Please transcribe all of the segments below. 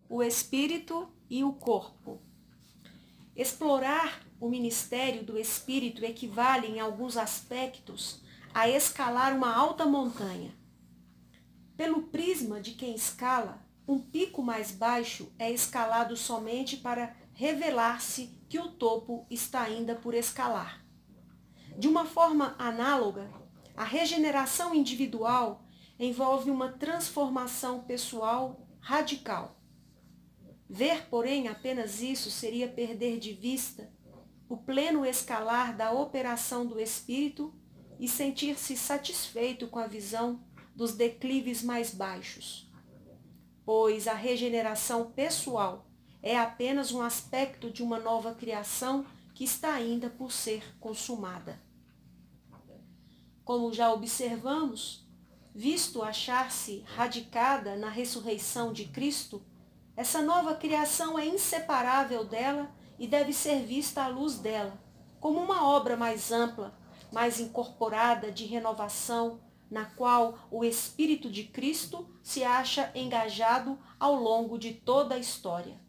o espírito e o corpo. Explorar o ministério do espírito equivale, em alguns aspectos, a escalar uma alta montanha. Pelo prisma de quem escala, um pico mais baixo é escalado somente para revelar-se que o topo está ainda por escalar. De uma forma análoga, a regeneração individual envolve uma transformação pessoal radical. Ver, porém, apenas isso seria perder de vista o pleno escalar da operação do espírito e sentir-se satisfeito com a visão dos declives mais baixos. Pois a regeneração pessoal é apenas um aspecto de uma nova criação que está ainda por ser consumada. Como já observamos, visto achar-se radicada na ressurreição de Cristo, essa nova criação é inseparável dela e deve ser vista à luz dela, como uma obra mais ampla, mais incorporada de renovação, na qual o Espírito de Cristo se acha engajado ao longo de toda a história.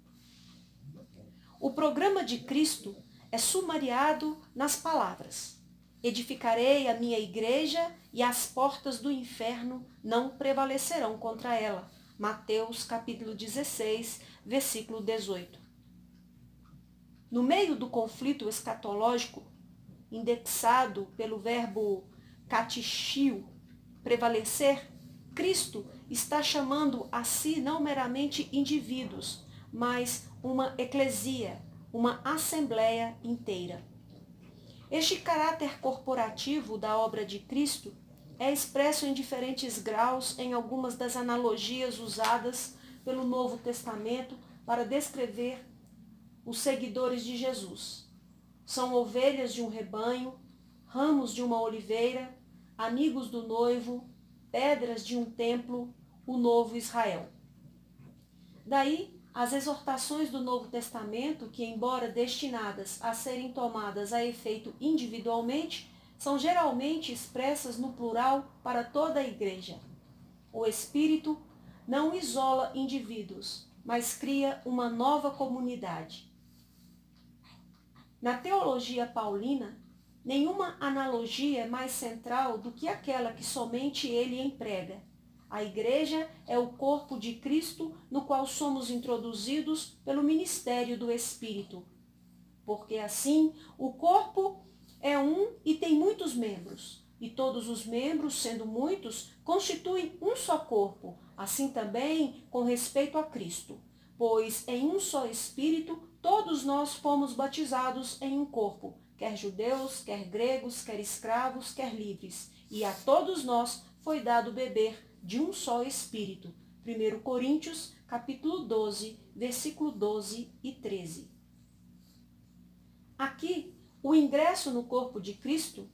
O programa de Cristo é sumariado nas palavras: edificarei a minha igreja e as portas do inferno não prevalecerão contra ela. Mateus capítulo 16, versículo 18. No meio do conflito escatológico, indexado pelo verbo katishio, prevalecer, Cristo está chamando a si não meramente indivíduos, mas uma eclesia, uma assembleia inteira. Este caráter corporativo da obra de Cristo é expresso em diferentes graus em algumas das analogias usadas pelo Novo Testamento para descrever os seguidores de Jesus. São ovelhas de um rebanho, ramos de uma oliveira, amigos do noivo, pedras de um templo, o novo Israel. Daí, as exortações do Novo Testamento, que, embora destinadas a serem tomadas a efeito individualmente, são geralmente expressas no plural para toda a igreja. O Espírito não isola indivíduos, mas cria uma nova comunidade. Na teologia paulina, nenhuma analogia é mais central do que aquela que somente ele emprega. A igreja é o corpo de Cristo no qual somos introduzidos pelo ministério do Espírito. Porque assim, o corpo é um e tem muitos membros, e todos os membros, sendo muitos, constituem um só corpo, assim também com respeito a Cristo. Pois em um só Espírito todos nós fomos batizados em um corpo, quer judeus, quer gregos, quer escravos, quer livres, e a todos nós foi dado beber de um só Espírito. 1 Coríntios, capítulo 12, versículo 12 e 13. Aqui, o ingresso no corpo de Cristo,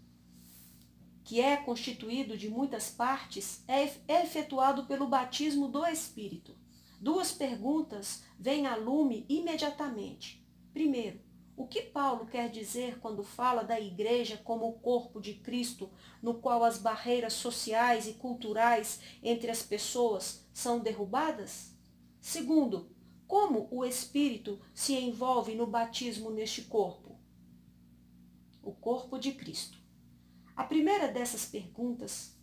que é constituído de muitas partes, é efetuado pelo batismo do Espírito. Duas perguntas vêm à lume imediatamente. Primeiro, o que Paulo quer dizer quando fala da igreja como o corpo de Cristo, no qual as barreiras sociais e culturais entre as pessoas são derrubadas? Segundo, como o Espírito se envolve no batismo neste corpo? O corpo de Cristo. A primeira dessas perguntas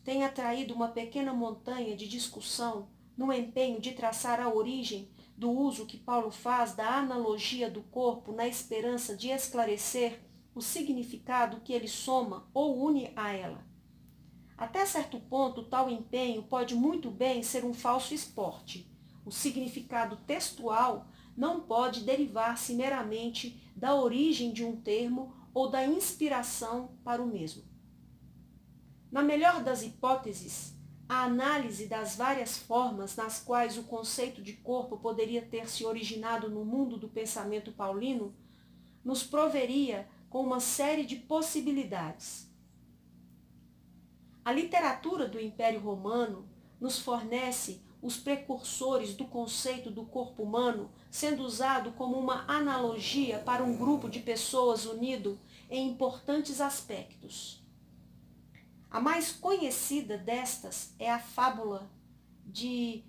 tem atraído uma pequena montanha de discussão no empenho de traçar a origem do uso que Paulo faz da analogia do corpo na esperança de esclarecer o significado que ele soma ou une a ela. Até certo ponto, tal empenho pode muito bem ser um falso esporte. O significado textual não pode derivar-se meramente da origem de um termo ou da inspiração para o mesmo. Na melhor das hipóteses, a análise das várias formas nas quais o conceito de corpo poderia ter se originado no mundo do pensamento paulino nos proveria com uma série de possibilidades. A literatura do Império Romano nos fornece os precursores do conceito do corpo humano, sendo usado como uma analogia para um grupo de pessoas unido em importantes aspectos. A mais conhecida destas é a fábula de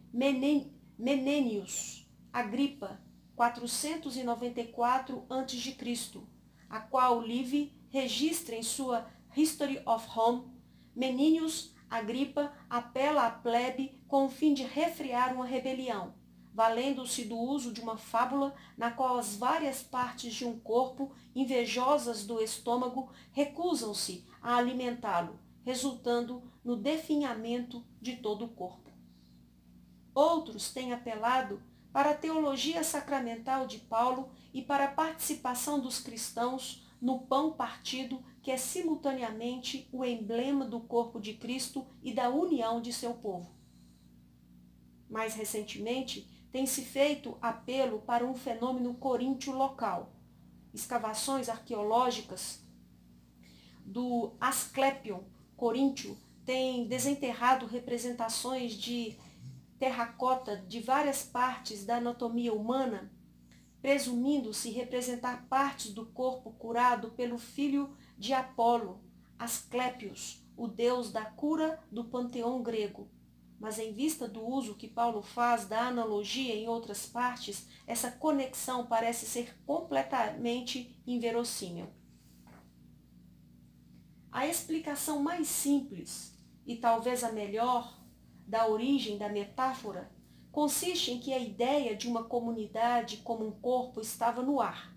Menênios, Agripa, 494 a.C., a qual Livy registra em sua History of Rome. Menenius Agripa apela à plebe com o fim de refrear uma rebelião, valendo-se do uso de uma fábula na qual as várias partes de um corpo, invejosas do estômago, recusam-se a alimentá-lo, resultando no definhamento de todo o corpo. Outros têm apelado para a teologia sacramental de Paulo e para a participação dos cristãos no pão partido, que é simultaneamente o emblema do corpo de Cristo e da união de seu povo. Mais recentemente, tem-se feito apelo para um fenômeno coríntio local. Escavações arqueológicas do Asclepion coríntio têm desenterrado representações de terracota de várias partes da anatomia humana, presumindo-se representar partes do corpo curado pelo filho de Apolo, Asclépios, o deus da cura do panteão grego. Mas em vista do uso que Paulo faz da analogia em outras partes, essa conexão parece ser completamente inverossímil. A explicação mais simples, e talvez a melhor, da origem da metáfora, consiste em que a ideia de uma comunidade como um corpo estava no ar.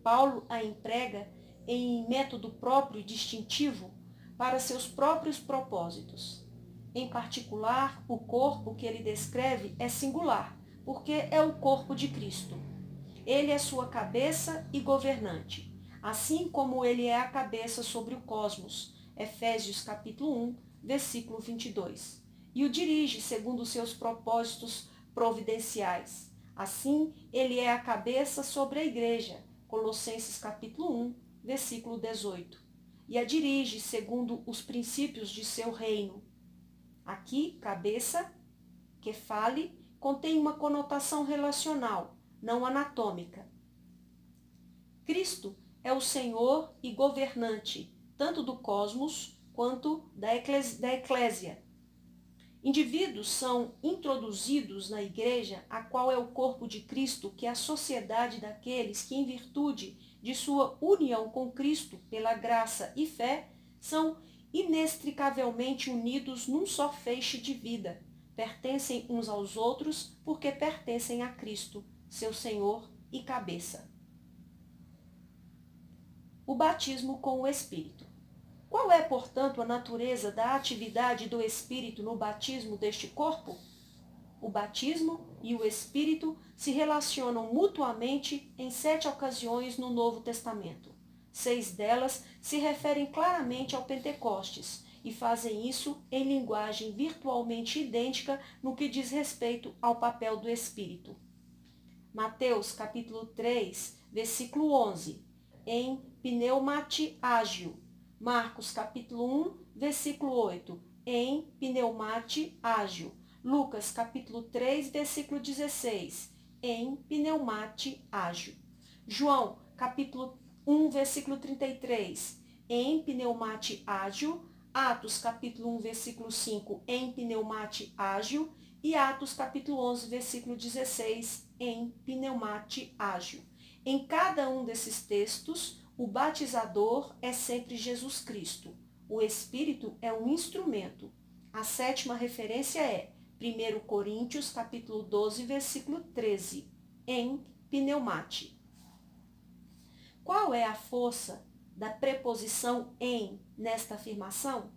Paulo a emprega em método próprio e distintivo para seus próprios propósitos. Em particular, o corpo que ele descreve é singular, porque é o corpo de Cristo. Ele é sua cabeça e governante, assim como ele é a cabeça sobre o cosmos. Efésios capítulo 1, versículo 22. E o dirige segundo seus propósitos providenciais. Assim, ele é a cabeça sobre a igreja. Colossenses capítulo 1, versículo 18. E a dirige segundo os princípios de seu reino. Aqui, cabeça, kefale, contém uma conotação relacional, não anatômica. Cristo é o Senhor e governante, tanto do cosmos quanto da eclésia. Indivíduos são introduzidos na igreja, a qual é o corpo de Cristo, que é a sociedade daqueles que, em virtude de sua união com Cristo pela graça e fé, são inextricavelmente unidos num só feixe de vida, pertencem uns aos outros porque pertencem a Cristo, seu Senhor e cabeça. O batismo com o Espírito. Qual é, portanto, a natureza da atividade do Espírito no batismo deste corpo? O batismo e o Espírito se relacionam mutuamente em 7 ocasiões no Novo Testamento. 6 delas se referem claramente ao Pentecostes e fazem isso em linguagem virtualmente idêntica no que diz respeito ao papel do Espírito. Mateus capítulo 3, versículo 11, em pneumati ágil. Marcos capítulo 1, versículo 8, em pneumati ágil. Lucas capítulo 3, versículo 16, em pneumati ágil. João capítulo 1, versículo 33, em pneumati ágil. Atos capítulo 1, versículo 5, em pneumati ágil. E Atos capítulo 11, versículo 16, em pneumati ágil. Em cada um desses textos, o batizador é sempre Jesus Cristo. O Espírito é um instrumento. A 7ª referência é 1 Coríntios, capítulo 12, versículo 13, em pneumati. Qual é a força da preposição em nesta afirmação?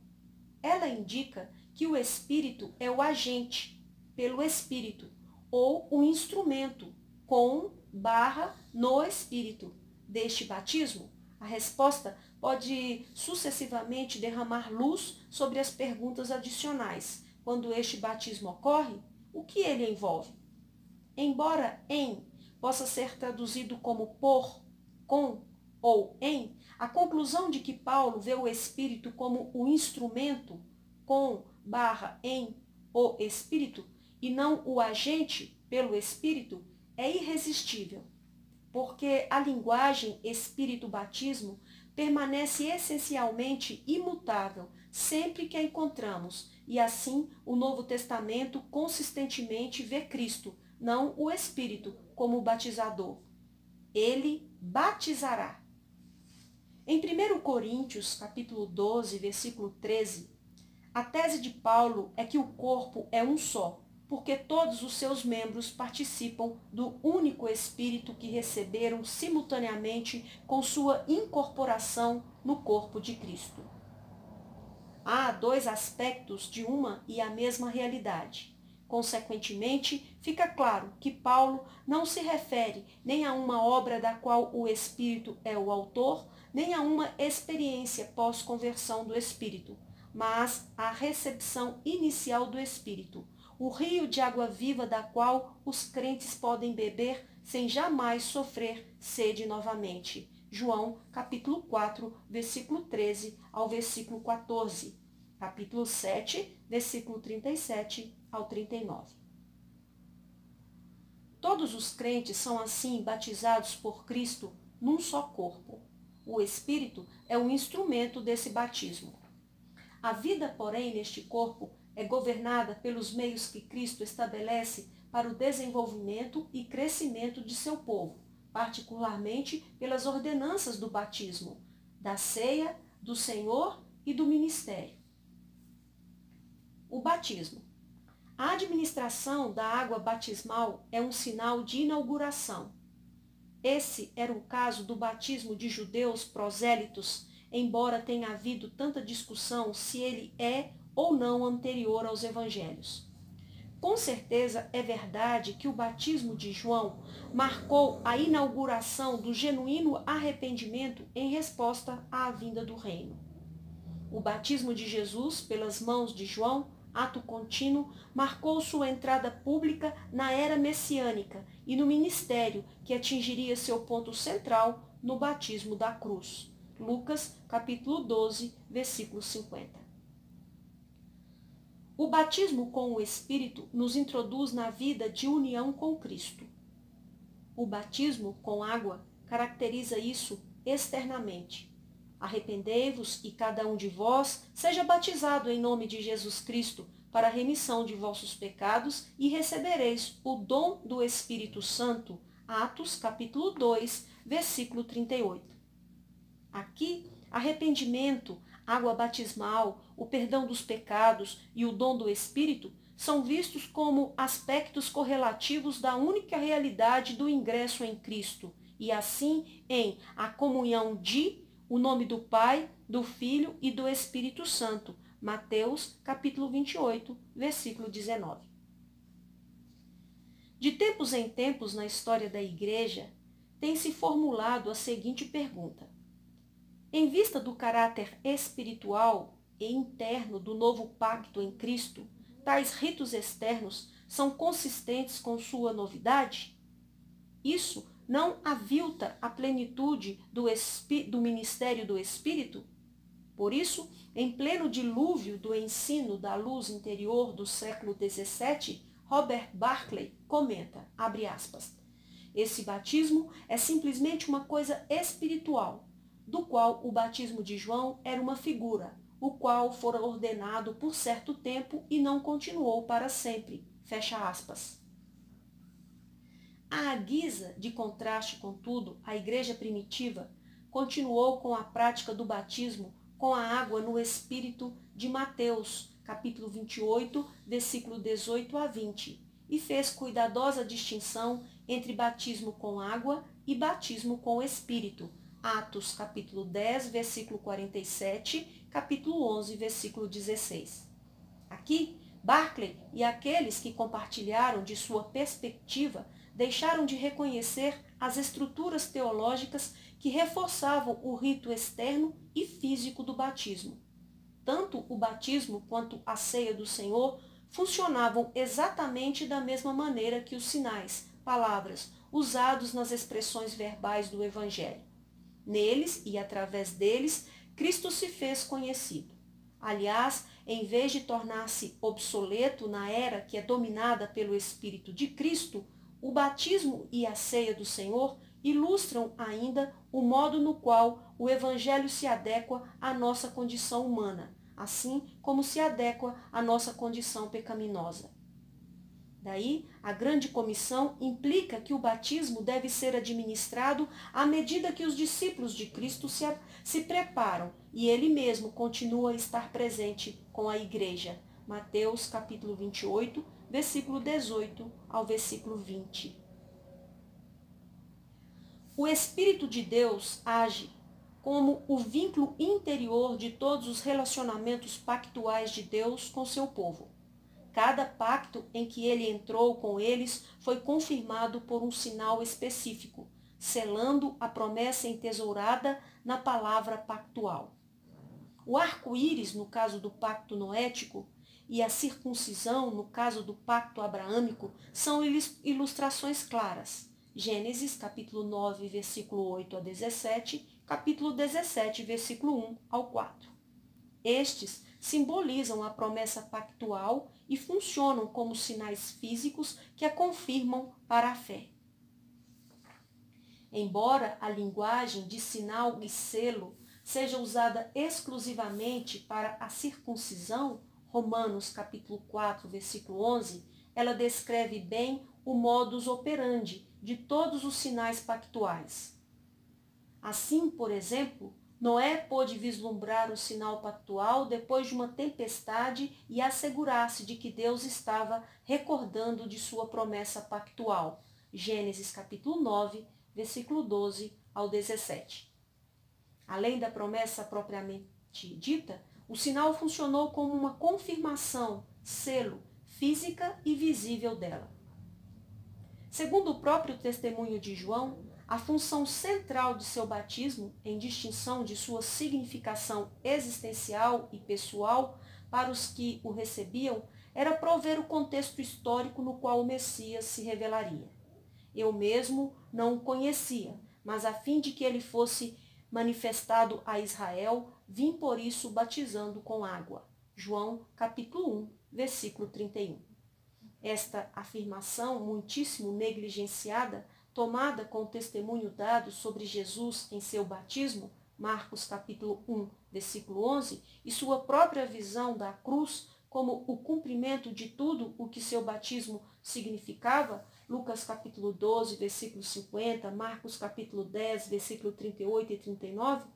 Ela indica que o Espírito é o agente pelo Espírito, ou o instrumento no Espírito deste batismo. A resposta pode sucessivamente derramar luz sobre as perguntas adicionais. Quando este batismo ocorre, o que ele envolve? Embora em possa ser traduzido como por, com ou em, a conclusão de que Paulo vê o Espírito como o instrumento em o Espírito e não o agente pelo Espírito é irresistível, porque a linguagem Espírito-batismo permanece essencialmente imutável sempre que a encontramos, e assim o Novo Testamento consistentemente vê Cristo não o Espírito como batizador. Ele batizará. Em 1 Coríntios, capítulo 12, versículo 13, a tese de Paulo é que o corpo é um só, porque todos os seus membros participam do único Espírito que receberam simultaneamente com sua incorporação no corpo de Cristo. Há dois aspectos de uma e a mesma realidade. Consequentemente, fica claro que Paulo não se refere nem a uma obra da qual o Espírito é o autor, nem a uma experiência pós-conversão do Espírito, mas à recepção inicial do Espírito, o rio de água viva da qual os crentes podem beber sem jamais sofrer sede novamente. João, capítulo 4, versículo 13 ao versículo 14. Capítulo 7, versículo 37 ao 39. Todos os crentes são assim batizados por Cristo num só corpo. O Espírito é o instrumento desse batismo. A vida, porém, neste corpo é governada pelos meios que Cristo estabelece para o desenvolvimento e crescimento de seu povo, particularmente pelas ordenanças do batismo, da ceia, do Senhor e do ministério. O batismo. A administração da água batismal é um sinal de inauguração. Esse era o caso do batismo de judeus prosélitos, embora tenha havido tanta discussão se ele é ou não anterior aos evangelhos. Com certeza é verdade que o batismo de João marcou a inauguração do genuíno arrependimento em resposta à vinda do reino. O batismo de Jesus pelas mãos de João, ato contínuo, marcou sua entrada pública na era messiânica e no ministério que atingiria seu ponto central no batismo da cruz. Lucas, capítulo 12, versículo 50. O batismo com o Espírito nos introduz na vida de união com Cristo. O batismo com água caracteriza isso externamente. Arrependei-vos e cada um de vós seja batizado em nome de Jesus Cristo para a remissão de vossos pecados e recebereis o dom do Espírito Santo. Atos, capítulo 2, versículo 38. Aqui, arrependimento, água batismal, o perdão dos pecados e o dom do Espírito são vistos como aspectos correlativos da única realidade do ingresso em Cristo e assim em a comunhão de o nome do Pai, do Filho e do Espírito Santo. Mateus, capítulo 28, versículo 19. De tempos em tempos na história da Igreja, tem se formulado a seguinte pergunta: em vista do caráter espiritual e interno do novo pacto em Cristo, tais ritos externos são consistentes com sua novidade? Isso não avilta a plenitude do ministério do Espírito? Por isso, em pleno dilúvio do ensino da luz interior do século XVII, Robert Barclay comenta, abre aspas, esse batismo é simplesmente uma coisa espiritual, do qual o batismo de João era uma figura, o qual fora ordenado por certo tempo e não continuou para sempre. Fecha aspas. À guisa de contraste, contudo, a igreja primitiva continuou com a prática do batismo com a água no Espírito de Mateus, capítulo 28, versículo 18 a 20, e fez cuidadosa distinção entre batismo com água e batismo com o Espírito. Atos, capítulo 10, versículo 47, capítulo 11, versículo 16. Aqui, Barclay e aqueles que compartilharam de sua perspectiva deixaram de reconhecer as estruturas teológicas que reforçavam o rito externo e físico do batismo. Tanto o batismo quanto a ceia do Senhor funcionavam exatamente da mesma maneira que os sinais, palavras, usados nas expressões verbais do Evangelho. Neles e através deles, Cristo se fez conhecido. Aliás, em vez de tornar-se obsoleto na era que é dominada pelo Espírito de Cristo, o batismo e a ceia do Senhor ilustram ainda o modo no qual o Evangelho se adequa à nossa condição humana, assim como se adequa à nossa condição pecaminosa. Daí, a grande comissão implica que o batismo deve ser administrado à medida que os discípulos de Cristo se preparam e ele mesmo continua a estar presente com a igreja. Mateus capítulo 28, versículo 18 ao versículo 20. O Espírito de Deus age como o vínculo interior de todos os relacionamentos pactuais de Deus com seu povo. Cada pacto em que ele entrou com eles foi confirmado por um sinal específico, selando a promessa entesourada na palavra pactual. O arco-íris, no caso do pacto noético, e a circuncisão, no caso do pacto abraâmico, são ilustrações claras. Gênesis, capítulo 9, versículo 8 a 17, capítulo 17, versículo 1 ao 4. Estes simbolizam a promessa pactual e funcionam como sinais físicos que a confirmam para a fé. Embora a linguagem de sinal e selo seja usada exclusivamente para a circuncisão, Romanos capítulo 4, versículo 11, ela descreve bem o modus operandi de todos os sinais pactuais. Assim, por exemplo, Noé pôde vislumbrar o sinal pactual depois de uma tempestade e assegurar-se de que Deus estava recordando de sua promessa pactual. Gênesis capítulo 9, versículo 12 ao 17. Além da promessa propriamente dita, o sinal funcionou como uma confirmação, selo, física e visível dela. Segundo o próprio testemunho de João, a função central de seu batismo, em distinção de sua significação existencial e pessoal para os que o recebiam, era prover o contexto histórico no qual o Messias se revelaria. Eu mesmo não o conhecia, mas a fim de que ele fosse manifestado a Israel, vim por isso batizando com água. João, capítulo 1, versículo 31. Esta afirmação, muitíssimo negligenciada, tomada com o testemunho dado sobre Jesus em seu batismo, Marcos capítulo 1, versículo 11, e sua própria visão da cruz como o cumprimento de tudo o que seu batismo significava, Lucas capítulo 12, versículo 50, Marcos capítulo 10, versículo 38 e 39,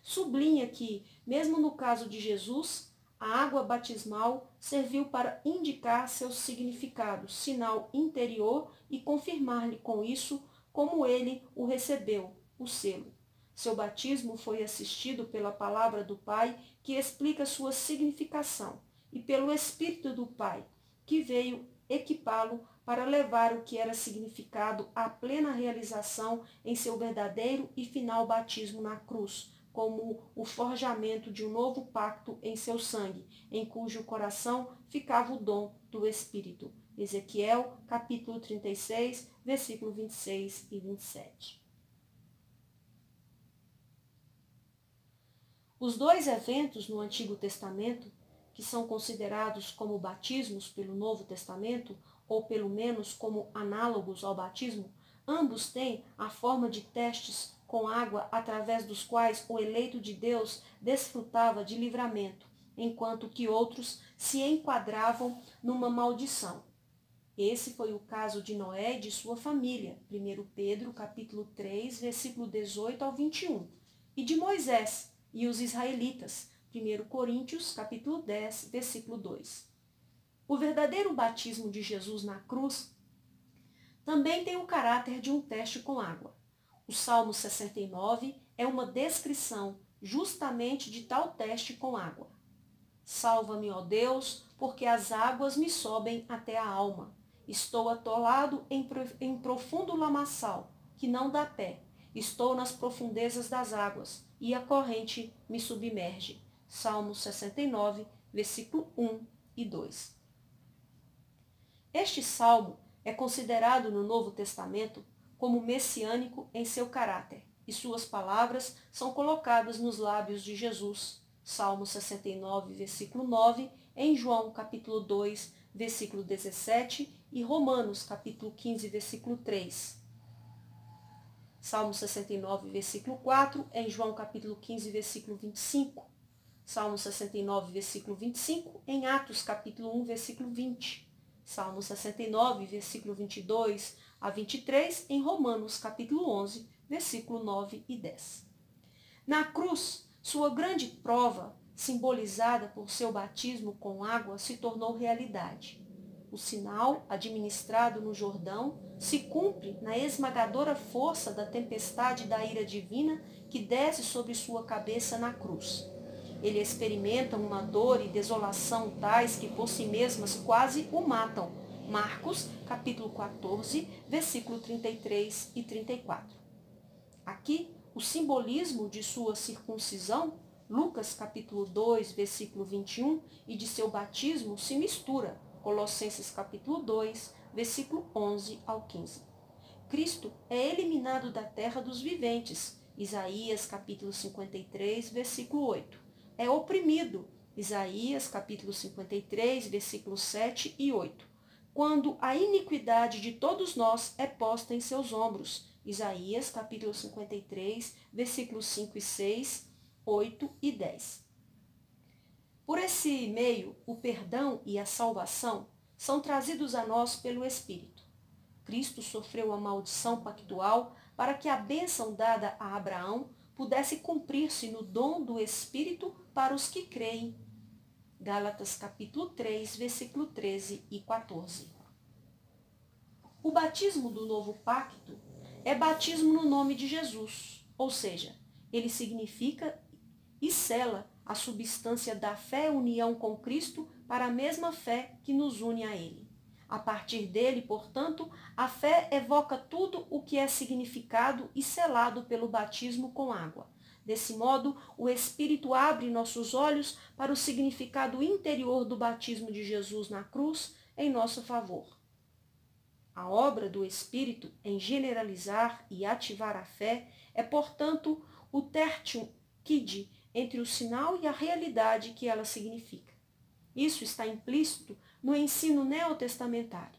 sublinha que, mesmo no caso de Jesus, a água batismal serviu para indicar seu significado, sinal interior e confirmar-lhe com isso como ele o recebeu, o selo. Seu batismo foi assistido pela palavra do Pai, que explica sua significação, e pelo Espírito do Pai, que veio equipá-lo para levar o que era significado à plena realização em seu verdadeiro e final batismo na cruz, como o forjamento de um novo pacto em seu sangue, em cujo coração ficava o dom do Espírito. Ezequiel, capítulo 36, versículo 26 e 27. Os dois eventos no Antigo Testamento, que são considerados como batismos pelo Novo Testamento, ou pelo menos como análogos ao batismo, ambos têm a forma de testes com água através dos quais o eleito de Deus desfrutava de livramento, enquanto que outros se enquadravam numa maldição. Esse foi o caso de Noé e de sua família, 1 Pedro capítulo 3, versículo 18 ao 21, e de Moisés e os israelitas, 1 Coríntios capítulo 10, versículo 2. O verdadeiro batismo de Jesus na cruz também tem o caráter de um teste com água. O Salmo 69 é uma descrição justamente de tal teste com água. Salva-me, ó Deus, porque as águas me sobem até a alma. Estou atolado em profundo lamaçal, que não dá pé. Estou nas profundezas das águas, e a corrente me submerge. Salmo 69, versículo 1 e 2. Este salmo é considerado no Novo Testamento como messiânico em seu caráter, e suas palavras são colocadas nos lábios de Jesus. Salmo 69, versículo 9, em João, capítulo 2, versículo 17, e Romanos, capítulo 15, versículo 3. Salmo 69, versículo 4, em João, capítulo 15, versículo 25. Salmo 69, versículo 25, em Atos, capítulo 1, versículo 20. Salmo 69, versículo 22 a 23, em Romanos, capítulo 11, versículo 9 e 10. Na cruz, sua grande prova, simbolizada por seu batismo com água, se tornou realidade. O sinal, administrado no Jordão, se cumpre na esmagadora força da tempestade da ira divina que desce sobre sua cabeça na cruz. Ele experimenta uma dor e desolação tais que por si mesmas quase o matam. Marcos, capítulo 14, versículo 33 e 34. Aqui, o simbolismo de sua circuncisão, Lucas, capítulo 2, versículo 21, e de seu batismo se mistura, Colossenses, capítulo 2, versículo 11 ao 15. Cristo é eliminado da terra dos viventes, Isaías, capítulo 53, versículo 8. É oprimido, Isaías, capítulo 53, versículos 7 e 8. Quando a iniquidade de todos nós é posta em seus ombros, Isaías, capítulo 53, versículos 5 e 6, 8 e 10. Por esse meio, o perdão e a salvação são trazidos a nós pelo Espírito. Cristo sofreu a maldição pactual para que a bênção dada a Abraão pudesse cumprir-se no dom do Espírito para os que creem. Gálatas capítulo 3, versículo 13 e 14. O batismo do novo pacto é batismo no nome de Jesus, ou seja, ele significa e sela a substância da fé união com Cristo para a mesma fé que nos une a ele. A partir dele, portanto, a fé evoca tudo o que é significado e selado pelo batismo com água. Desse modo, o Espírito abre nossos olhos para o significado interior do batismo de Jesus na cruz em nosso favor. A obra do Espírito em generalizar e ativar a fé é, portanto, o tertium quid entre o sinal e a realidade que ela significa. Isso está implícito no ensino neotestamentário.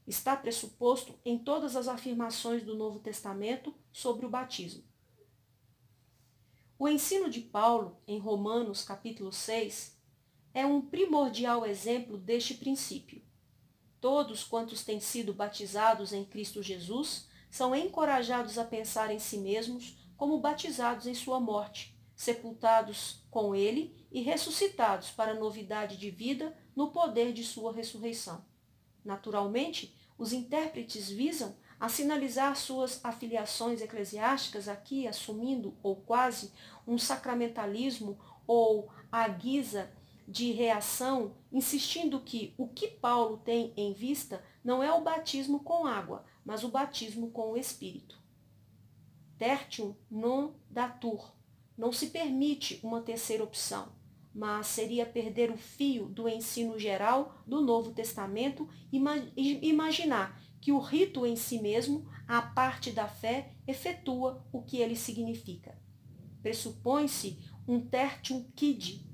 Está pressuposto em todas as afirmações do Novo Testamento sobre o batismo. O ensino de Paulo, em Romanos capítulo 6, é um primordial exemplo deste princípio. Todos quantos têm sido batizados em Cristo Jesus são encorajados a pensar em si mesmos como batizados em sua morte, sepultados com ele e ressuscitados para a novidade de vida no poder de sua ressurreição. Naturalmente, os intérpretes visam a sinalizar suas afiliações eclesiásticas aqui, assumindo, ou quase, um sacramentalismo ou à guisa de reação, insistindo que o que Paulo tem em vista não é o batismo com água, mas o batismo com o Espírito. Tertium non datur. Não se permite uma terceira opção, mas seria perder o fio do ensino geral do Novo Testamento e imaginar que o rito em si mesmo, a parte da fé, efetua o que ele significa. Pressupõe-se um tertium quid.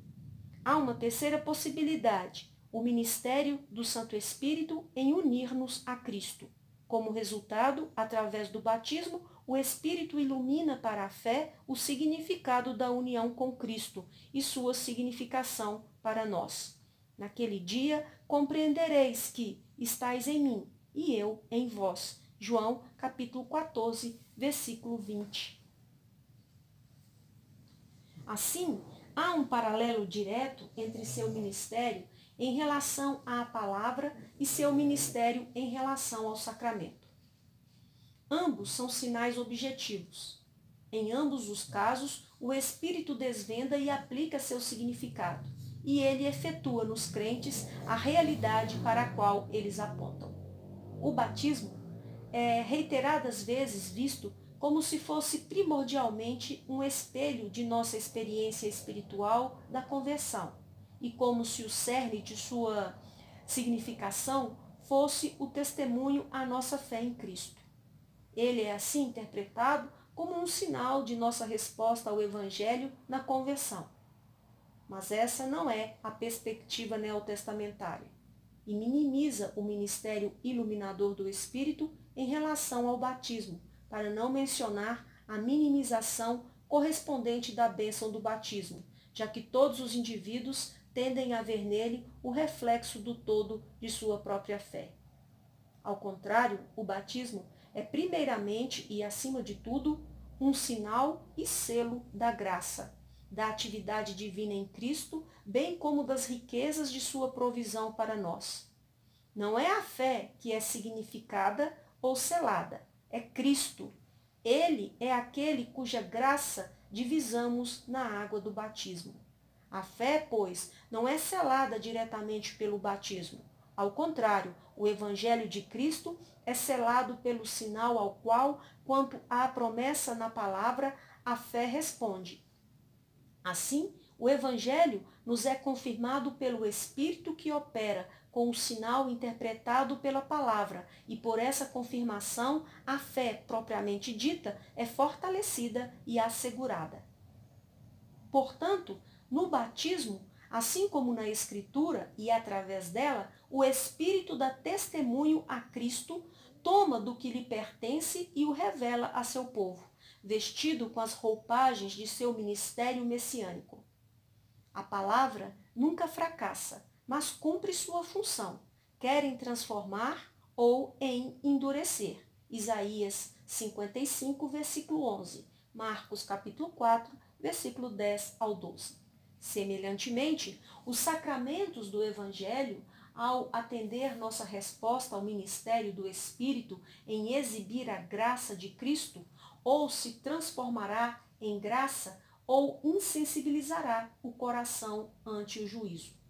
Há uma terceira possibilidade, o ministério do Santo Espírito em unir-nos a Cristo. Como resultado, através do batismo, o Espírito ilumina para a fé o significado da união com Cristo e sua significação para nós. Naquele dia, compreendereis que estáis em mim e eu em vós. João, capítulo 14, versículo 20. Assim, há um paralelo direto entre seu ministério em relação à palavra e seu ministério em relação ao sacramento. Ambos são sinais objetivos. Em ambos os casos, o Espírito desvenda e aplica seu significado, e ele efetua nos crentes a realidade para a qual eles apontam. O batismo é reiteradas vezes visto como se fosse primordialmente um espelho de nossa experiência espiritual da conversão, e como se o cerne de sua significação fosse o testemunho à nossa fé em Cristo. Ele é assim interpretado como um sinal de nossa resposta ao Evangelho na conversão. Mas essa não é a perspectiva neotestamentária e minimiza o ministério iluminador do Espírito em relação ao batismo, para não mencionar a minimização correspondente da bênção do batismo, já que todos os indivíduos tendem a ver nele o reflexo do todo de sua própria fé. Ao contrário, o batismo é primeiramente e acima de tudo um sinal e selo da graça, da atividade divina em Cristo, bem como das riquezas de sua provisão para nós. Não é a fé que é significada ou selada, é Cristo. Ele é aquele cuja graça divisamos na água do batismo. A fé, pois, não é selada diretamente pelo batismo. Ao contrário, o Evangelho de Cristo é selado pelo sinal ao qual, quanto à promessa na palavra, a fé responde. Assim, o Evangelho nos é confirmado pelo Espírito que opera com o sinal interpretado pela palavra, e por essa confirmação, a fé propriamente dita é fortalecida e assegurada. Portanto, no batismo, assim como na Escritura e através dela, o Espírito dá testemunho a Cristo, toma do que lhe pertence e o revela a seu povo, vestido com as roupagens de seu ministério messiânico. A palavra nunca fracassa, mas cumpre sua função, quer em transformar ou em endurecer. Isaías 55, versículo 11, Marcos capítulo 4, versículo 10 ao 12. Semelhantemente, os sacramentos do Evangelho, ao atender nossa resposta ao ministério do Espírito em exibir a graça de Cristo, ou se transformará em graça ou insensibilizará o coração ante o juízo.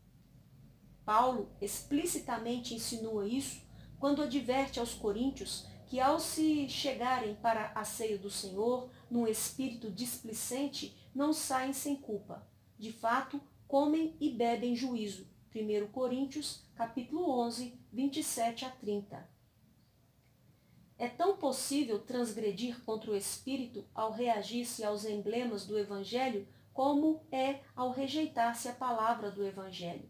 Paulo explicitamente insinua isso quando adverte aos coríntios que, ao se chegarem para a ceia do Senhor num espírito displicente, não saem sem culpa. De fato, comem e bebem juízo. 1 Coríntios, capítulo 11, 27 a 30. É tão possível transgredir contra o Espírito ao reagir-se aos emblemas do Evangelho como é ao rejeitar-se a palavra do Evangelho.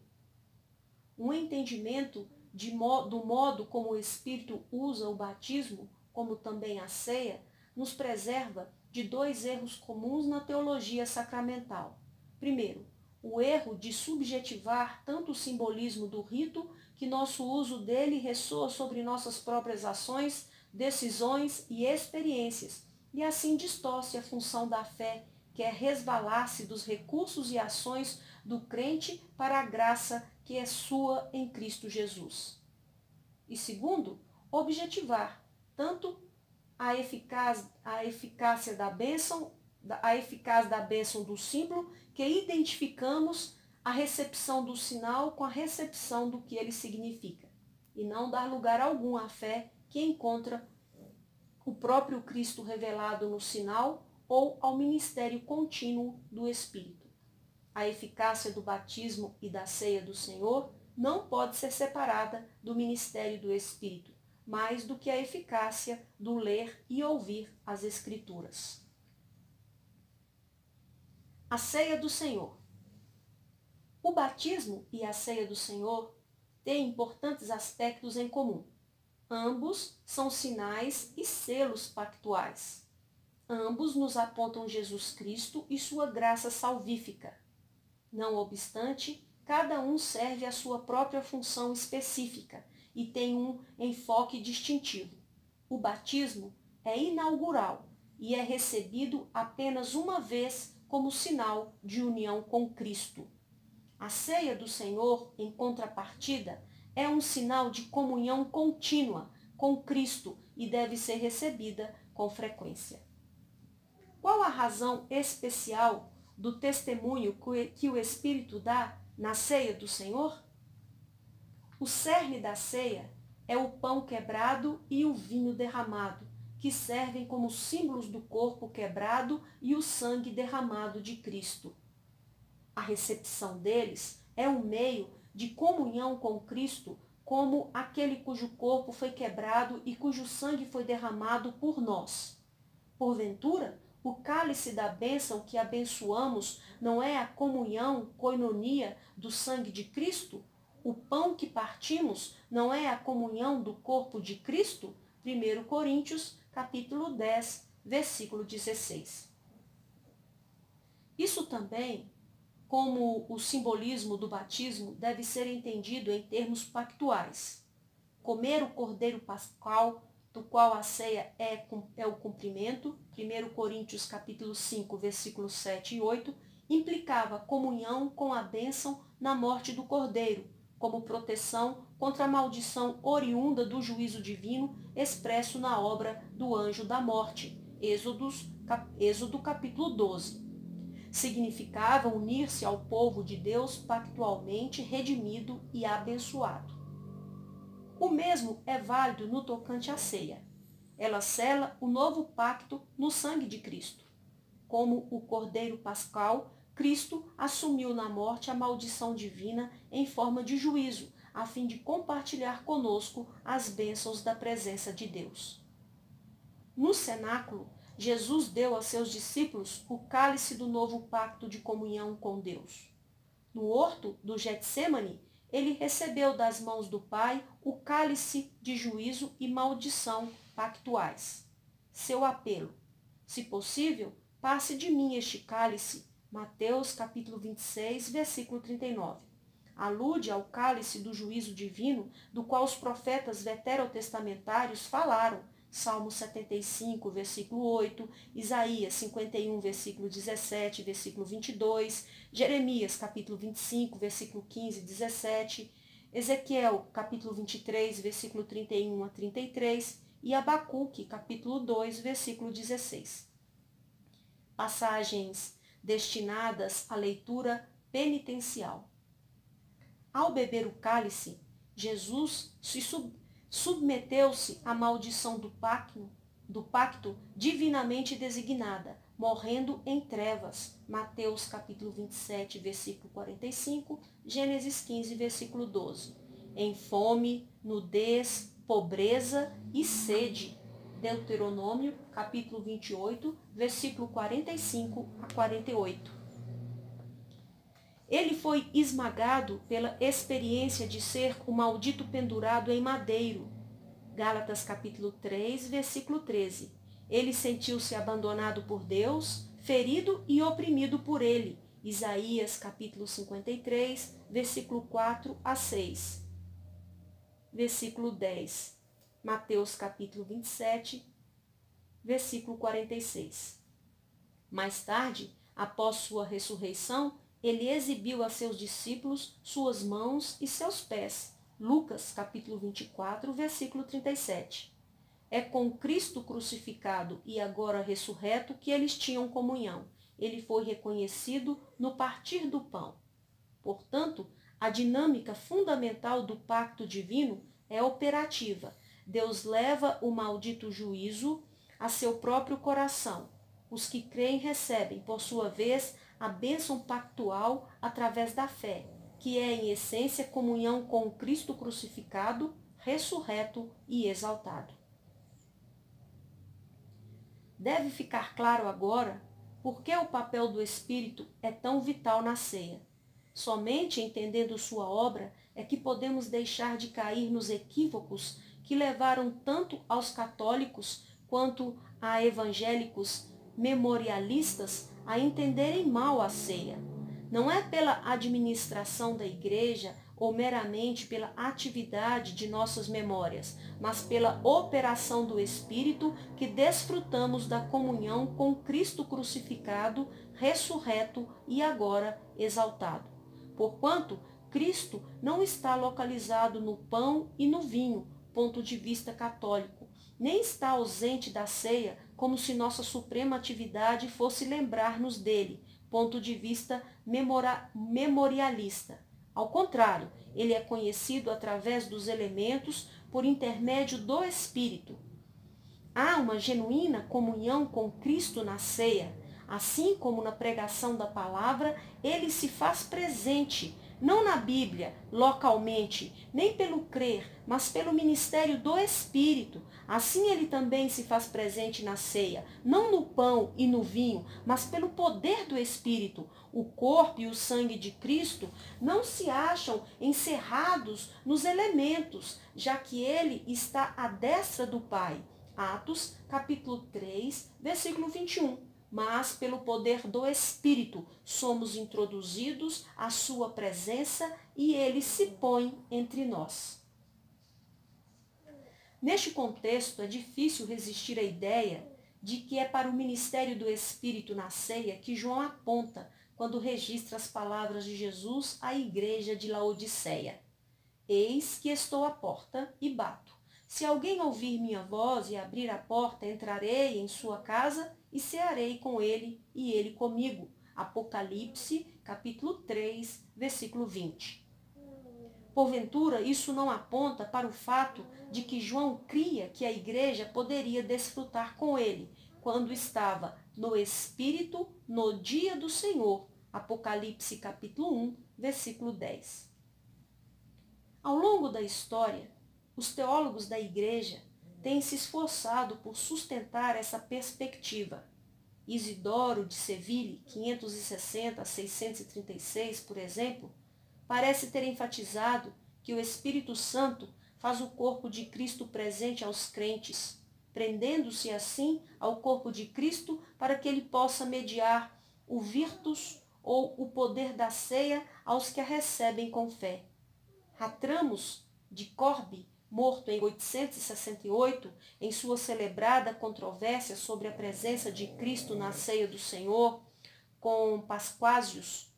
Um entendimento do modo como o Espírito usa o batismo, como também a ceia, nos preserva de dois erros comuns na teologia sacramental. Primeiro, o erro de subjetivar tanto o simbolismo do rito que nosso uso dele ressoa sobre nossas próprias ações, decisões e experiências, e assim distorce a função da fé, que é resvalar-se dos recursos e ações do crente para a graça que é sua em Cristo Jesus. E segundo, objetivar tanto a eficácia da bênção, a eficácia da bênção do símbolo, que identificamos a recepção do sinal com a recepção do que ele significa, e não dar lugar algum à fé que encontra o próprio Cristo revelado no sinal ou ao ministério contínuo do Espírito. A eficácia do batismo e da ceia do Senhor não pode ser separada do ministério do Espírito, mais do que a eficácia do ler e ouvir as Escrituras. A ceia do Senhor. O batismo e a ceia do Senhor têm importantes aspectos em comum. Ambos são sinais e selos pactuais. Ambos nos apontam Jesus Cristo e sua graça salvífica. Não obstante, cada um serve à sua própria função específica e tem um enfoque distintivo. O batismo é inaugural e é recebido apenas uma vez como sinal de união com Cristo. A ceia do Senhor, em contrapartida, é um sinal de comunhão contínua com Cristo e deve ser recebida com frequência. Qual a razão especial do testemunho que o Espírito dá na ceia do Senhor? O cerne da ceia é o pão quebrado e o vinho derramado, que servem como símbolos do corpo quebrado e o sangue derramado de Cristo. A recepção deles é um meio de comunhão com Cristo, como aquele cujo corpo foi quebrado e cujo sangue foi derramado por nós. Porventura, o cálice da bênção que abençoamos não é a comunhão, koinonia do sangue de Cristo? O pão que partimos não é a comunhão do corpo de Cristo? 1 Coríntios, capítulo 10, versículo 16. Isso também como o simbolismo do batismo deve ser entendido em termos pactuais. Comer o cordeiro pascal, do qual a ceia é o cumprimento, 1 Coríntios capítulo 5, versículos 7 e 8, implicava comunhão com a bênção na morte do cordeiro, como proteção contra a maldição oriunda do juízo divino expresso na obra do anjo da morte, Êxodo capítulo 12. Significava unir-se ao povo de Deus pactualmente redimido e abençoado. O mesmo é válido no tocante à ceia. Ela sela o novo pacto no sangue de Cristo. Como o Cordeiro Pascal, Cristo assumiu na morte a maldição divina em forma de juízo, a fim de compartilhar conosco as bênçãos da presença de Deus. No cenáculo, Jesus deu a seus discípulos o cálice do novo pacto de comunhão com Deus. No horto do Getsêmani, ele recebeu das mãos do Pai o cálice de juízo e maldição pactuais. Seu apelo: se possível, passe de mim este cálice. Mateus capítulo 26, versículo 39. Alude ao cálice do juízo divino, do qual os profetas veterotestamentários falaram. Salmo 75, versículo 8, Isaías 51, versículo 17, versículo 22, Jeremias, capítulo 25, versículo 15 e 17, Ezequiel, capítulo 23, versículo 31 a 33 e Abacuque, capítulo 2, versículo 16. Passagens destinadas à leitura penitencial. Ao beber o cálice, Jesus submeteu-se à maldição do pacto divinamente designada, morrendo em trevas. Mateus capítulo 27, versículo 45, Gênesis 15, versículo 12. Em fome, nudez, pobreza e sede. Deuteronômio capítulo 28, versículo 45 a 48. Ele foi esmagado pela experiência de ser o maldito pendurado em madeiro. Gálatas capítulo 3, versículo 13. Ele sentiu-se abandonado por Deus, ferido e oprimido por ele. Isaías capítulo 53, versículo 4 a 6. Versículo 10. Mateus capítulo 27, versículo 46. Mais tarde, após sua ressurreição, ele exibiu a seus discípulos suas mãos e seus pés. Lucas, capítulo 24, versículo 37. É com Cristo crucificado e agora ressurreto que eles tinham comunhão. Ele foi reconhecido no partir do pão. Portanto, a dinâmica fundamental do pacto divino é operativa. Deus leva o maldito juízo a seu próprio coração. Os que creem recebem, por sua vez, a bênção pactual através da fé, que é, em essência, comunhão com o Cristo crucificado, ressurreto e exaltado. Deve ficar claro agora por que o papel do Espírito é tão vital na ceia. Somente entendendo sua obra é que podemos deixar de cair nos equívocos que levaram tanto aos católicos quanto a evangélicos memorialistas a entenderem mal a ceia. Não é pela administração da igreja ou meramente pela atividade de nossas memórias, mas pela operação do Espírito que desfrutamos da comunhão com Cristo crucificado, ressurreto e agora exaltado. Porquanto Cristo não está localizado no pão e no vinho, ponto de vista católico, nem está ausente da ceia como se nossa suprema atividade fosse lembrar-nos dele, ponto de vista memorialista. Ao contrário, ele é conhecido através dos elementos por intermédio do Espírito. Há uma genuína comunhão com Cristo na ceia. Assim como na pregação da palavra, ele se faz presente, não na Bíblia, localmente, nem pelo crer, mas pelo ministério do Espírito. Assim ele também se faz presente na ceia, não no pão e no vinho, mas pelo poder do Espírito. O corpo e o sangue de Cristo não se acham encerrados nos elementos, já que ele está à destra do Pai. Atos, capítulo 3, versículo 21. mas pelo poder do Espírito somos introduzidos à sua presença e ele se põe entre nós. Neste contexto, é difícil resistir à ideia de que é para o ministério do Espírito na ceia que João aponta quando registra as palavras de Jesus à igreja de Laodiceia. Eis que estou à porta e bato. Se alguém ouvir minha voz e abrir a porta, entrarei em sua casa e cearei com ele e ele comigo. Apocalipse, capítulo 3, versículo 20. Porventura, isso não aponta para o fato de que João cria que a igreja poderia desfrutar com ele, quando estava no Espírito no dia do Senhor. Apocalipse, capítulo 1, versículo 10. Ao longo da história, os teólogos da igreja têm se esforçado por sustentar essa perspectiva. Isidoro de Seville, 560 a 636, por exemplo, parece ter enfatizado que o Espírito Santo faz o corpo de Cristo presente aos crentes, prendendo-se assim ao corpo de Cristo para que ele possa mediar o virtus ou o poder da ceia aos que a recebem com fé. Ratramos de Corbe, morto em 868, em sua celebrada controvérsia sobre a presença de Cristo na ceia do Senhor, com Pasquasius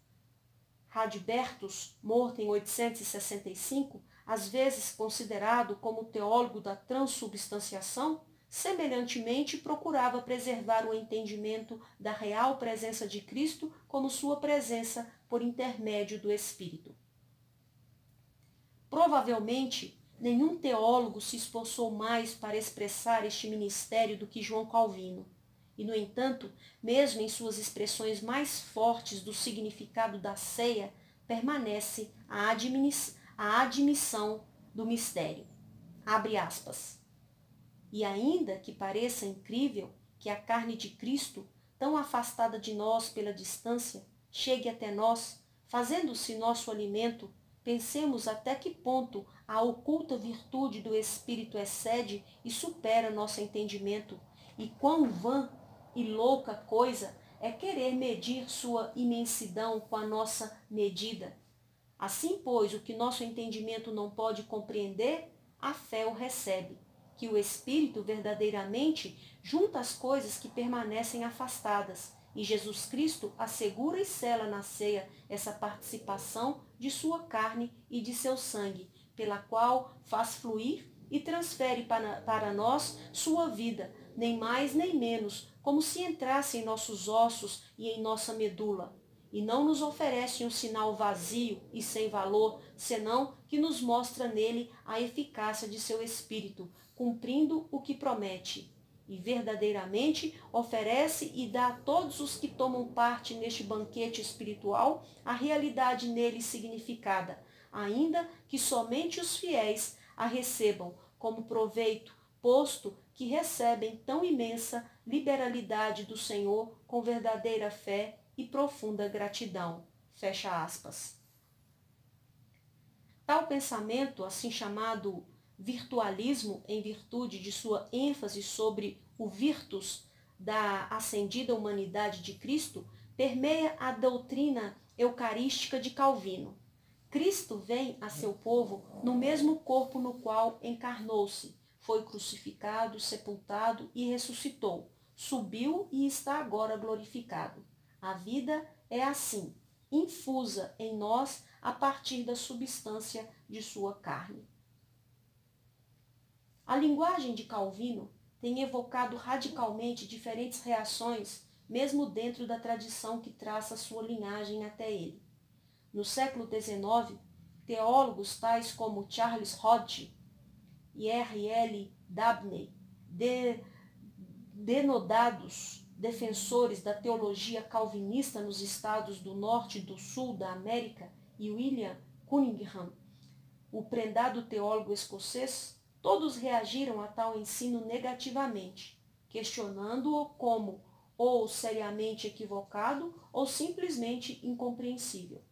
Radbertus, morto em 865, às vezes considerado como teólogo da transubstanciação, semelhantemente procurava preservar o entendimento da real presença de Cristo como sua presença por intermédio do Espírito. Provavelmente, nenhum teólogo se esforçou mais para expressar este ministério do que João Calvino. E, no entanto, mesmo em suas expressões mais fortes do significado da ceia, permanece a admissão do mistério. Abre aspas. E ainda que pareça incrível que a carne de Cristo, tão afastada de nós pela distância, chegue até nós, fazendo-se nosso alimento, pensemos até que ponto a oculta virtude do Espírito excede e supera nosso entendimento, e quão vã e louca coisa é querer medir sua imensidão com a nossa medida. Assim, pois, o que nosso entendimento não pode compreender, a fé o recebe, que o Espírito verdadeiramente junta as coisas que permanecem afastadas, e Jesus Cristo assegura e sela na ceia essa participação de sua carne e de seu sangue, pela qual faz fluir e transfere para nós sua vida, nem mais nem menos, como se entrasse em nossos ossos e em nossa medula. E não nos oferece um sinal vazio e sem valor, senão que nos mostra nele a eficácia de seu Espírito, cumprindo o que promete. E verdadeiramente oferece e dá a todos os que tomam parte neste banquete espiritual a realidade nele significada, ainda que somente os fiéis a recebam como proveito, posto que recebem tão imensa liberalidade do Senhor com verdadeira fé e profunda gratidão. Fecha aspas. Tal pensamento, assim chamado virtualismo, em virtude de sua ênfase sobre o virtus da ascendida humanidade de Cristo, permeia a doutrina eucarística de Calvino. Cristo vem a seu povo no mesmo corpo no qual encarnou-se, foi crucificado, sepultado e ressuscitou, subiu e está agora glorificado. A vida é assim, infusa em nós a partir da substância de sua carne. A linguagem de Calvino tem evocado radicalmente diferentes reações, mesmo dentro da tradição que traça sua linhagem até ele. No século XIX, teólogos tais como Charles Hodge e R.L. Dabney, denodados defensores da teologia calvinista nos estados do norte e do sul da América, e William Cunningham, o prendado teólogo escocês, todos reagiram a tal ensino negativamente, questionando-o como ou seriamente equivocado ou simplesmente incompreensível.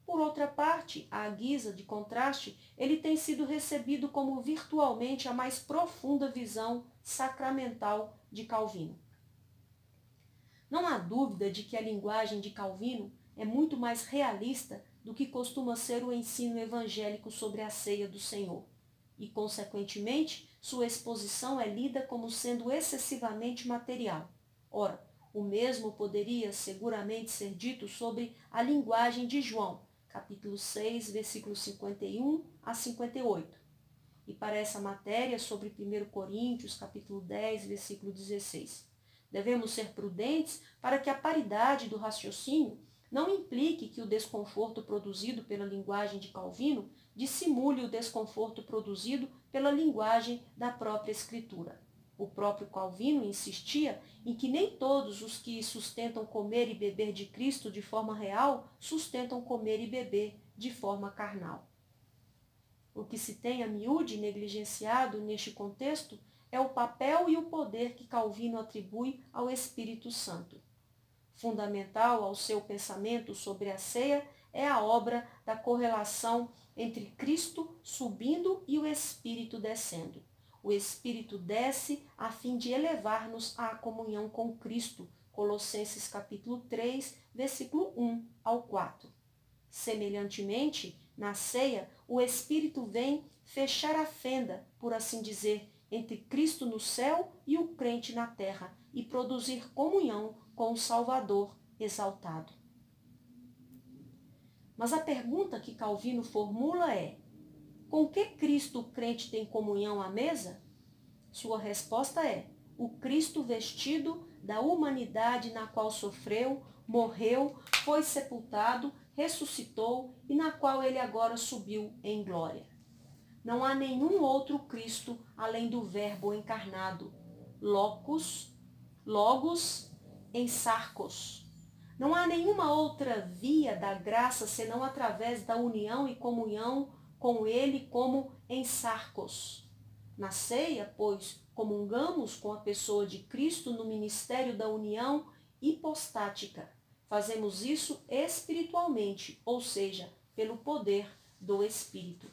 Por outra parte, à guisa de contraste, ele tem sido recebido como virtualmente a mais profunda visão sacramental de Calvino. Não há dúvida de que a linguagem de Calvino é muito mais realista do que costuma ser o ensino evangélico sobre a ceia do Senhor, e, consequentemente, sua exposição é lida como sendo excessivamente material. Ora, o mesmo poderia seguramente ser dito sobre a linguagem de João, capítulo 6, versículos 51 a 58. E para essa matéria sobre 1 Coríntios, capítulo 10, versículo 16. Devemos ser prudentes para que a paridade do raciocínio não implique que o desconforto produzido pela linguagem de Calvino dissimule o desconforto produzido pela linguagem da própria Escritura. O próprio Calvino insistia em que nem todos os que sustentam comer e beber de Cristo de forma real sustentam comer e beber de forma carnal. O que se tem a miúde negligenciado neste contexto é o papel e o poder que Calvino atribui ao Espírito Santo. Fundamental ao seu pensamento sobre a ceia é a obra da correlação entre Cristo subindo e o Espírito descendo. O Espírito desce a fim de elevar-nos à comunhão com Cristo. Colossenses capítulo 3, versículo 1 ao 4. Semelhantemente, na ceia, o Espírito vem fechar a fenda, por assim dizer, entre Cristo no céu e o crente na terra e produzir comunhão com o Salvador exaltado. Mas a pergunta que Calvino formula é: com que Cristo o crente tem comunhão à mesa? Sua resposta é: o Cristo vestido da humanidade na qual sofreu, morreu, foi sepultado, ressuscitou e na qual ele agora subiu em glória. Não há nenhum outro Cristo além do Verbo encarnado, logos em sarcos. Não há nenhuma outra via da graça senão através da união e comunhão com ele como em sarcos. Na ceia, pois, comungamos com a pessoa de Cristo no ministério da união hipostática. Fazemos isso espiritualmente, ou seja, pelo poder do Espírito.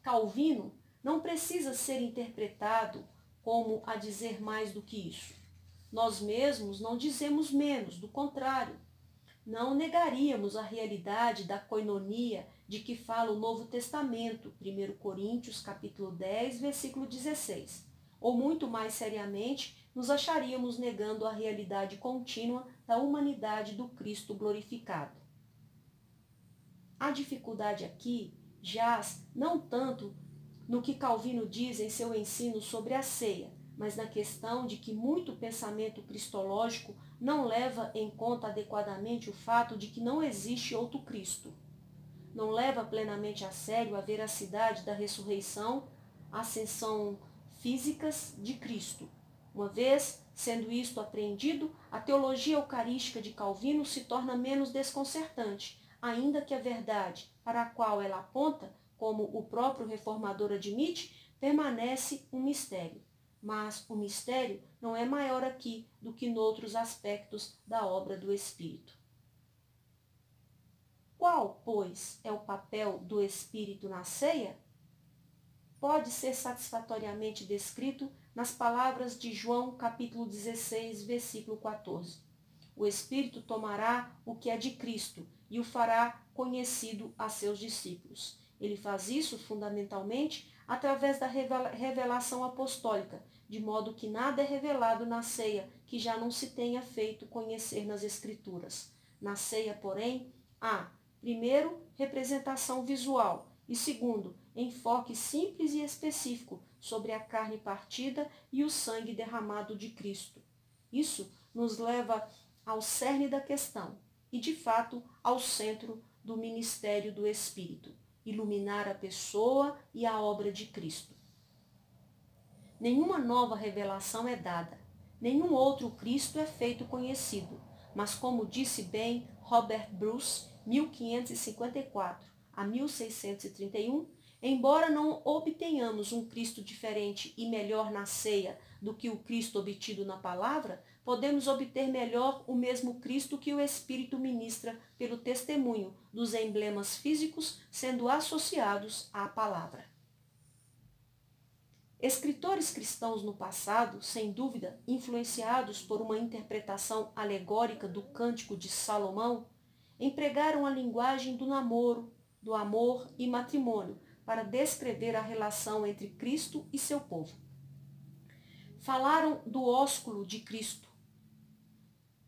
Calvino não precisa ser interpretado como a dizer mais do que isso. Nós mesmos não dizemos menos, do contrário. Não negaríamos a realidade da coinonia de que fala o Novo Testamento, 1 Coríntios capítulo 10, versículo 16. Ou muito mais seriamente, nos acharíamos negando a realidade contínua da humanidade do Cristo glorificado. A dificuldade aqui jaz não tanto no que Calvino diz em seu ensino sobre a ceia, mas na questão de que muito pensamento cristológico não leva em conta adequadamente o fato de que não existe outro Cristo. Não leva plenamente a sério a veracidade da ressurreição, ascensão físicas de Cristo. Uma vez sendo isto apreendido, a teologia eucarística de Calvino se torna menos desconcertante, ainda que a verdade para a qual ela aponta, como o próprio reformador admite, permanece um mistério. Mas o mistério não é maior aqui do que noutros aspectos da obra do Espírito. Qual, pois, é o papel do Espírito na ceia? Pode ser satisfatoriamente descrito nas palavras de João, capítulo 16, versículo 14. O Espírito tomará o que é de Cristo e o fará conhecido a seus discípulos. Ele faz isso, fundamentalmente, através da revelação apostólica, de modo que nada é revelado na ceia que já não se tenha feito conhecer nas Escrituras. Na ceia, porém, há, primeiro, representação visual e, segundo, enfoque simples e específico sobre a carne partida e o sangue derramado de Cristo. Isso nos leva ao cerne da questão e, de fato, ao centro do ministério do Espírito: iluminar a pessoa e a obra de Cristo. Nenhuma nova revelação é dada, nenhum outro Cristo é feito conhecido, mas como disse bem Robert Bruce, 1554 a 1631, embora não obtenhamos um Cristo diferente e melhor na ceia do que o Cristo obtido na palavra, podemos obter melhor o mesmo Cristo que o Espírito ministra pelo testemunho dos emblemas físicos sendo associados à palavra. Escritores cristãos no passado, sem dúvida, influenciados por uma interpretação alegórica do Cântico de Salomão, empregaram a linguagem do namoro, do amor e matrimônio para descrever a relação entre Cristo e seu povo. Falaram do ósculo de Cristo.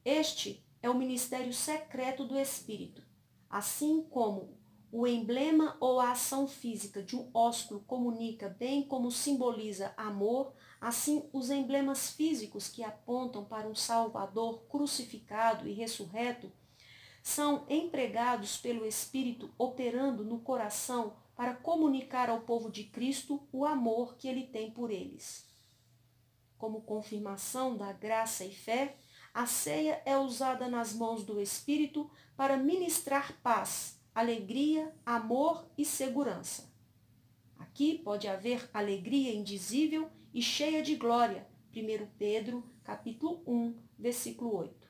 Este é o ministério secreto do Espírito, assim como o emblema ou a ação física de um ósculo comunica bem como simboliza amor, assim os emblemas físicos que apontam para um Salvador crucificado e ressurreto são empregados pelo Espírito operando no coração para comunicar ao povo de Cristo o amor que ele tem por eles. Como confirmação da graça e fé, a ceia é usada nas mãos do Espírito para ministrar paz, alegria, amor e segurança. Aqui pode haver alegria indizível e cheia de glória. 1 Pedro, capítulo 1, versículo 8.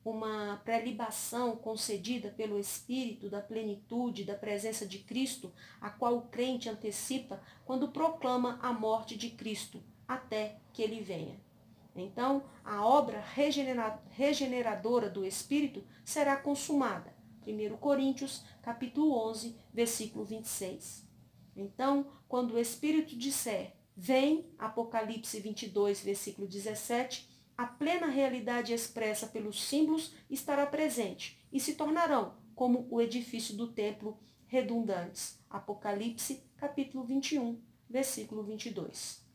Uma prelibação concedida pelo Espírito da plenitude da presença de Cristo, a qual o crente antecipa quando proclama a morte de Cristo, até que ele venha. Então, a obra regeneradora do Espírito será consumada. 1 Coríntios, capítulo 11, versículo 26. Então, quando o Espírito disser, vem, Apocalipse 22, versículo 17, a plena realidade expressa pelos símbolos estará presente e se tornarão como o edifício do templo redundantes. Apocalipse, capítulo 21, versículo 22.